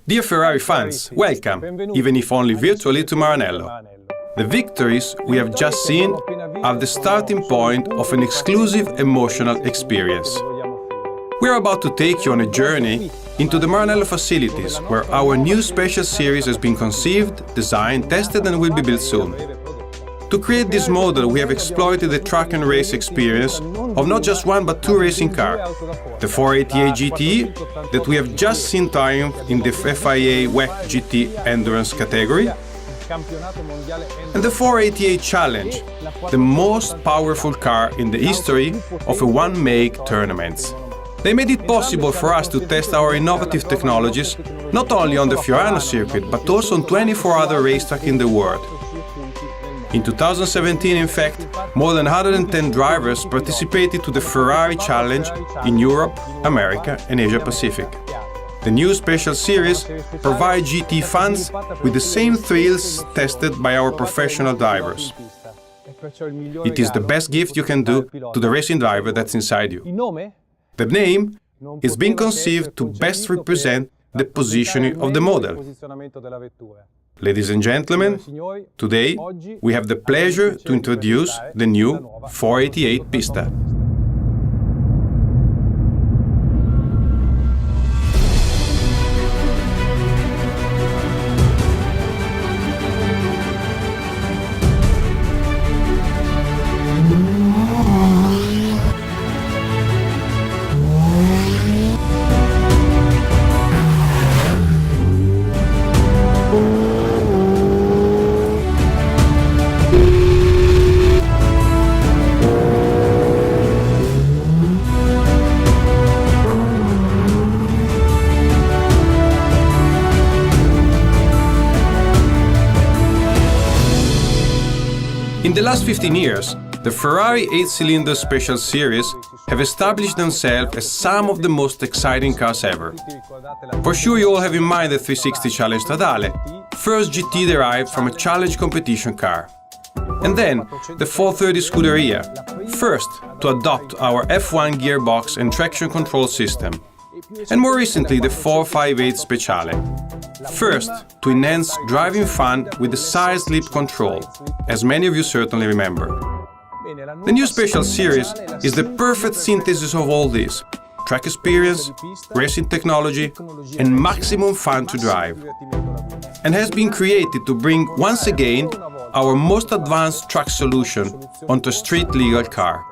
Dear Ferrari fans, welcome, even if only virtually, to Maranello. The victories we have just seen are the starting point of an exclusive emotional experience. We are about to take you on a journey into the Maranello facilities, where our new special series has been conceived, designed, tested and will be built soon. To create this model, we have exploited the track and race experience of not just one but two racing cars. The 488 GTE, that we have just seen triumph in the FIA WEC GT Endurance category, and the 488 Challenge, the most powerful car in the history of a one-make tournaments. They made it possible for us to test our innovative technologies not only on the Fiorano circuit but also on 24 other racetracks in the world. In 2017, in fact, more than 110 drivers participated to the Ferrari Challenge in Europe, America and Asia Pacific. The new special series provides GT fans with the same thrills tested by our professional drivers. It is the best gift you can do to the racing driver that's inside you. The name is being conceived to best represent the positioning of the model. Ladies and gentlemen, today we have the pleasure to introduce the new 488 Pista. In the last 15 years, the Ferrari 8-cylinder Special Series have established themselves as some of the most exciting cars ever. For sure you all have in mind the 360 Challenge Stradale, first GT derived from a challenge competition car. And then the 430 Scuderia, first to adopt our F1 gearbox and traction control system. And more recently the 458 Speciale, first to enhance driving fun with the side slip control, as many of you certainly remember. The new Special Series is the perfect synthesis of all this: track experience, racing technology and maximum fun to drive. And has been created to bring once again our most advanced track solution onto a street legal car.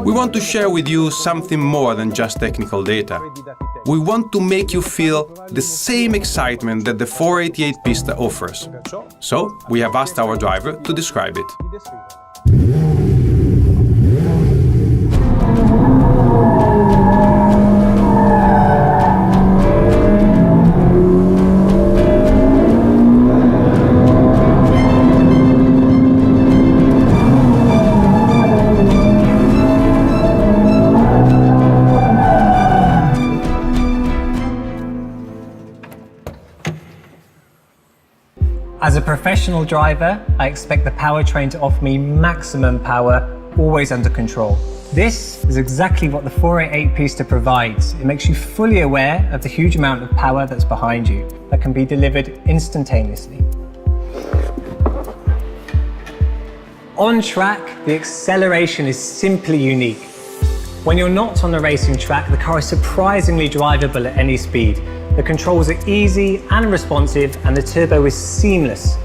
We want to share with you something more than just technical data. We want to make you feel the same excitement that the 488 Pista offers. So, we have asked our driver to describe it. As a professional driver, I expect the powertrain to offer me maximum power, always under control. This is exactly what the 488 Pista provides. It makes you fully aware of the huge amount of power that's behind you, that can be delivered instantaneously. On track, the acceleration is simply unique. When you're not on a racing track, the car is surprisingly drivable at any speed. The controls are easy and responsive, and the turbo is seamless.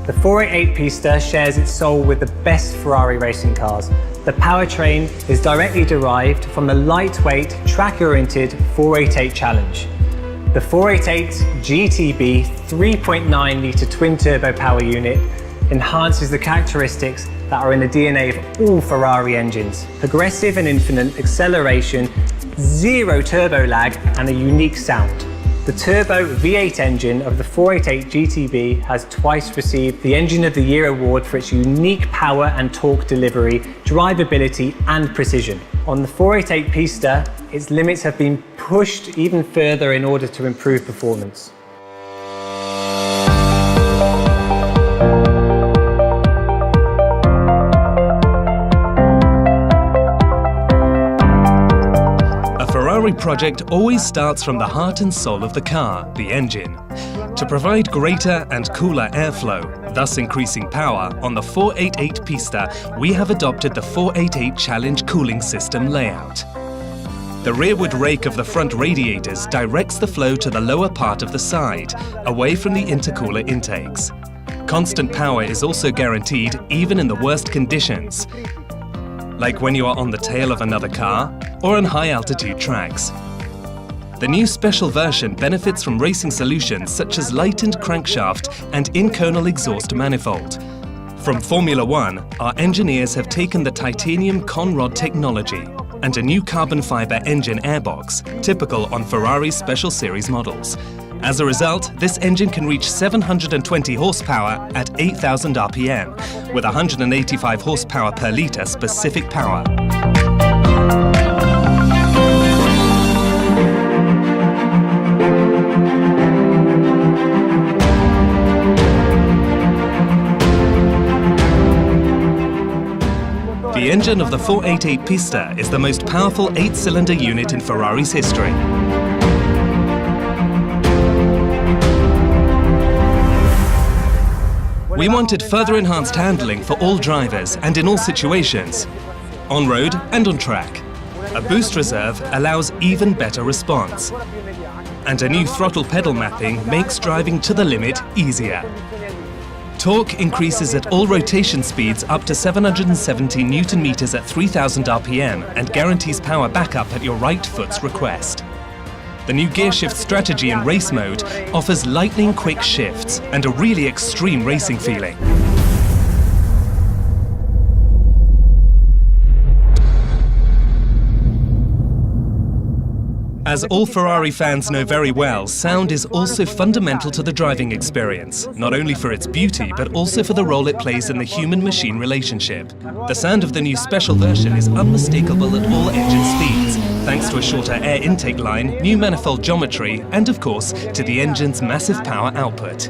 The 488 Pista shares its soul with the best Ferrari racing cars. The powertrain is directly derived from the lightweight, track-oriented 488 Challenge. The 488 GTB 3.9-litre twin-turbo power unit enhances the characteristics that are in the DNA of all Ferrari engines: progressive and infinite acceleration, zero turbo lag, and a unique sound. The turbo V8 engine of the 488 GTB has twice received the Engine of the Year award for its unique power and torque delivery, drivability and precision. On the 488 Pista, its limits have been pushed even further in order to improve performance. Ferrari project always starts from the heart and soul of the car, the engine. To provide greater and cooler airflow, thus increasing power, on the 488 Pista, we have adopted the 488 Challenge cooling system layout. The rearward rake of the front radiators directs the flow to the lower part of the side, away from the intercooler intakes. Constant power is also guaranteed even in the worst conditions, like when you are on the tail of another car or on high-altitude tracks. The new special version benefits from racing solutions such as lightened crankshaft and inconal exhaust manifold. From Formula One, our engineers have taken the titanium conrod technology and a new carbon fiber engine airbox, typical on Ferrari's Special Series models. As a result, this engine can reach 720 horsepower at 8,000 RPM, with 185 horsepower per litre specific power. The engine of the 488 Pista is the most powerful 8-cylinder unit in Ferrari's history. We wanted further enhanced handling for all drivers and in all situations, on road and on track. A boost reserve allows even better response. And a new throttle pedal mapping makes driving to the limit easier. Torque increases at all rotation speeds up to 770 Nm at 3000 RPM and guarantees power backup at your right foot's request. The new gearshift strategy in race mode offers lightning-quick shifts and a really extreme racing feeling. As all Ferrari fans know very well, sound is also fundamental to the driving experience, not only for its beauty, but also for the role it plays in the human-machine relationship. The sound of the new special version is unmistakable at all engine speeds, thanks to a shorter air intake line, new manifold geometry, and of course, to the engine's massive power output.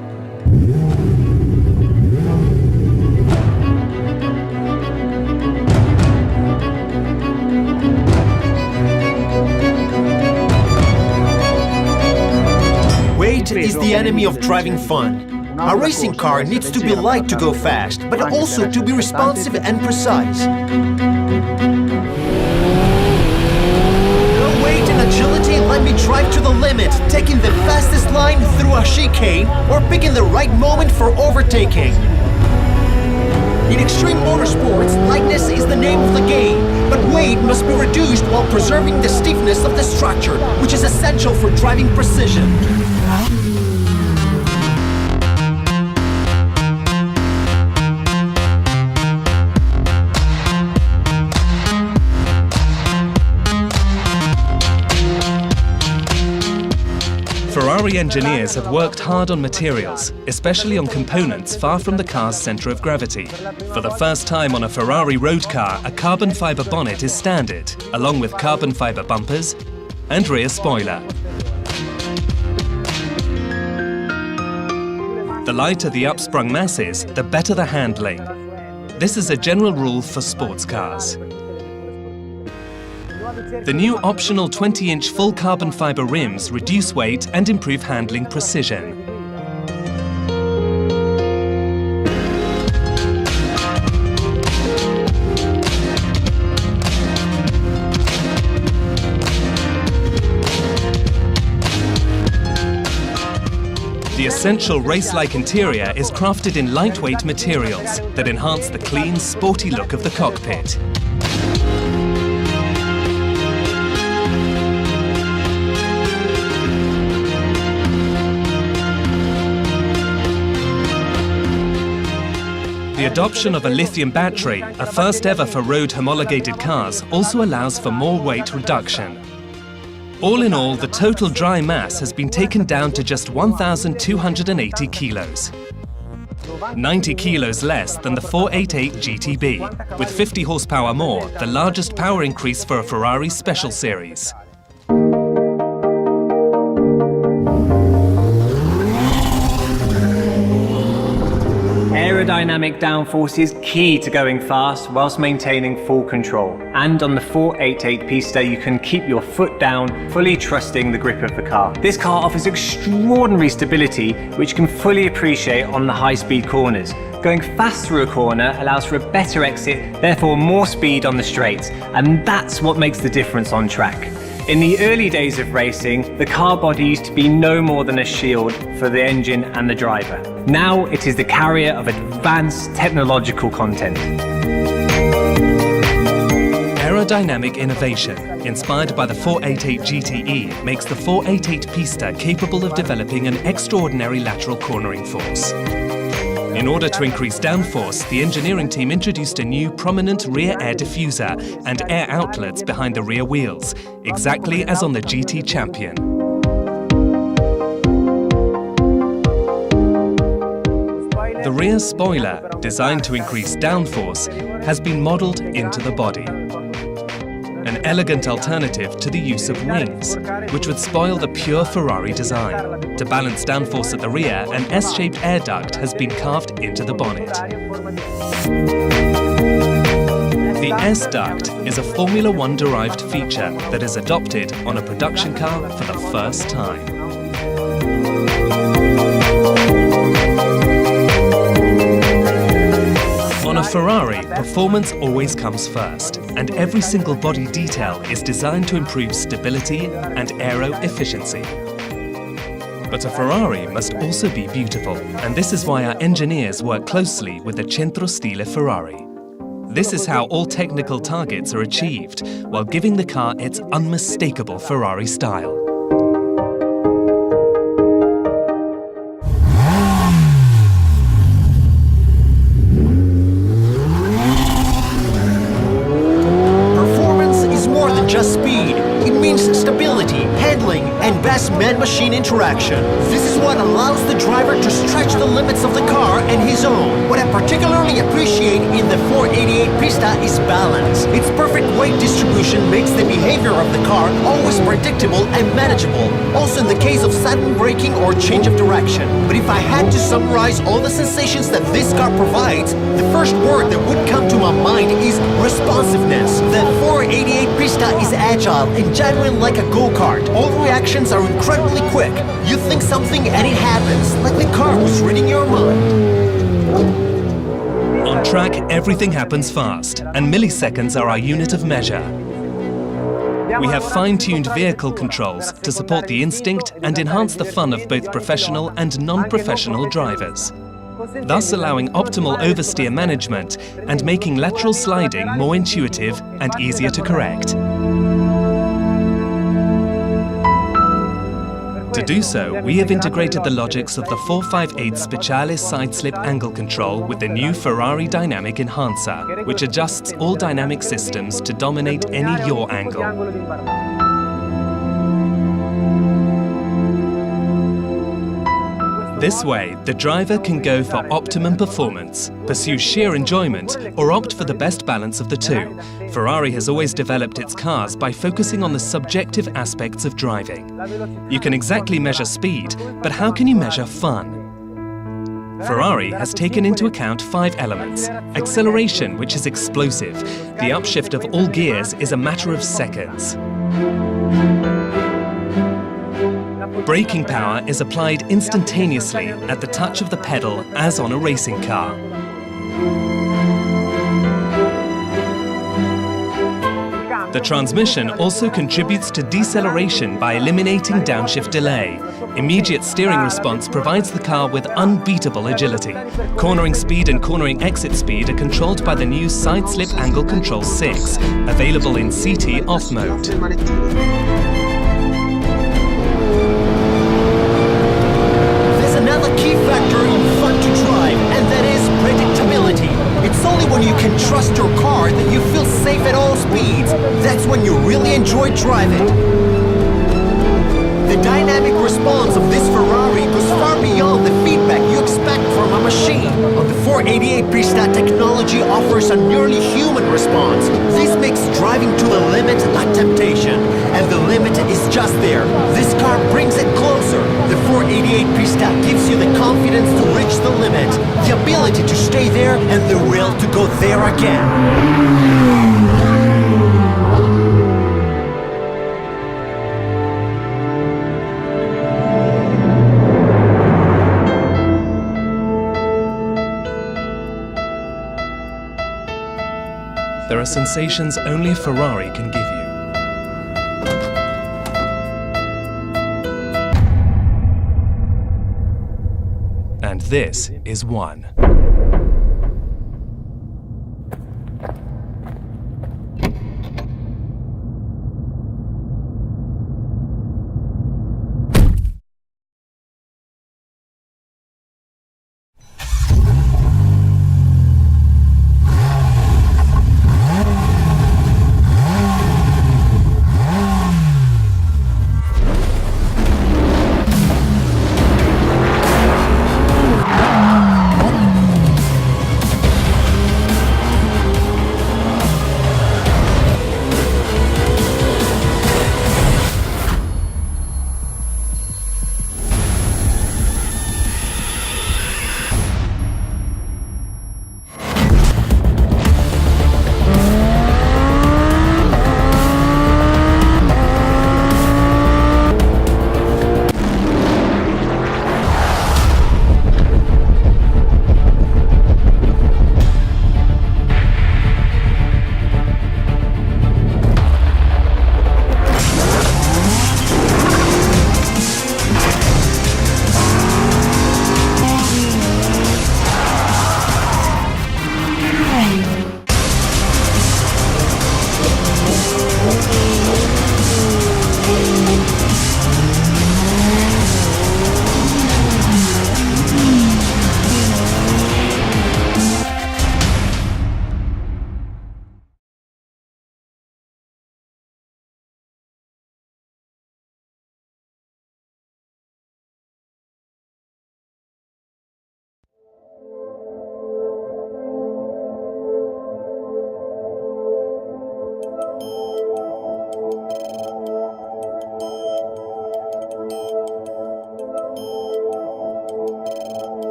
Weight is the enemy of driving fun. A racing car needs to be light to go fast, but also to be responsive and precise. No weight and agility let me drive to the limit, taking the fastest line through a chicane or picking the right moment for overtaking. In extreme motorsports, lightness is the name of the game, but weight must be reduced while preserving the stiffness of the structure, which is essential for driving precision. Ferrari engineers have worked hard on materials, especially on components far from the car's centre of gravity. For the first time on a Ferrari road car, a carbon fibre bonnet is standard, along with carbon fibre bumpers and rear spoiler. The lighter the upsprung mass is, the better the handling. This is a general rule for sports cars. The new optional 20-inch full carbon fibre rims reduce weight and improve handling precision. The essential race-like interior is crafted in lightweight materials that enhance the clean, sporty look of the cockpit. The adoption of a lithium battery, a first ever for road homologated cars, also allows for more weight reduction. All in all, the total dry mass has been taken down to just 1,280 kilos. 90 kilos less than the 488 GTB, with 50 horsepower more, the largest power increase for a Ferrari Special Series. aerodynamic downforce is key to going fast whilst maintaining full control. And on the 488 Pista, you can keep your foot down, fully trusting the grip of the car. This car offers extraordinary stability, which you can fully appreciate on the high-speed corners. Going fast through a corner allows for a better exit, therefore more speed on the straights, and that's what makes the difference on track. In the early days of racing, the car body used to be no more than a shield for the engine and the driver. Now it is the carrier of advanced technological content. Aerodynamic innovation, inspired by the 488 GTE, makes the 488 Pista capable of developing an extraordinary lateral cornering force. In order to increase downforce, the engineering team introduced a new prominent rear air diffuser and air outlets behind the rear wheels, exactly as on the GT Champion. The rear spoiler, designed to increase downforce, has been modelled into the body. An elegant alternative to the use of wings, which would spoil the pure Ferrari design. To balance downforce at the rear, an S-shaped air duct has been carved into the bonnet. The S-duct is a Formula One derived feature that is adopted on a production car for the first time. On a Ferrari, performance always comes first, and every single body detail is designed to improve stability and aero efficiency. But a Ferrari must also be beautiful, and this is why our engineers work closely with the Centro Stile Ferrari. This is how all technical targets are achieved, while giving the car its unmistakable Ferrari style. Just speed. It means stability, handling, and best man-machine interaction. This is what allows the driver to stretch the limits of the car and his own. What I particularly appreciate in the 488 Pista is balance. Its perfect weight distribution makes the behavior of the car always predictable and manageable, also in the case of sudden braking or change of direction. But if I had to summarize all the sensations that this car provides, the first word that would come to my mind is responsiveness. The 488 Pista is agile and genuine like a go-kart. All reactions are incredibly quick. You think something and it happens, like the car was reading your mind. On track, everything happens fast, and milliseconds are our unit of measure. We have fine-tuned vehicle controls to support the instinct and enhance the fun of both professional and non-professional drivers, thus allowing optimal oversteer management and making lateral sliding more intuitive and easier to correct. To do so, we have integrated the logics of the 458 Speciale side-slip angle control with the new Ferrari Dynamic Enhancer, which adjusts all dynamic systems to dominate any yaw angle. This way, the driver can go for optimum performance, pursue sheer enjoyment, or opt for the best balance of the two. Ferrari has always developed its cars by focusing on the subjective aspects of driving. You can exactly measure speed, but how can you measure fun? Ferrari has taken into account 5 elements. Acceleration, which is explosive. The upshift of all gears is a matter of seconds. Braking power is applied instantaneously at the touch of the pedal as on a racing car. The transmission also contributes to deceleration by eliminating downshift delay. Immediate steering response provides the car with unbeatable agility. Cornering speed and cornering exit speed are controlled by the new Side Slip Angle Control 6, available in CT off mode. Key factor in fun to drive, and that is predictability. It's only when you can trust your car that you feel safe at all speeds. That's when you really enjoy driving. The dynamic response of this Ferrari goes far beyond the feedback you expect from a machine. On the 488 Pista, technology offers a nearly human response. This makes driving to the limit a temptation, and the limit is just there. This car brings it closer. The 488 Pista gives you the confidence to reach the limit, the ability to stay there, and the will to go there again. There are sensations only a Ferrari can give you. And this is one.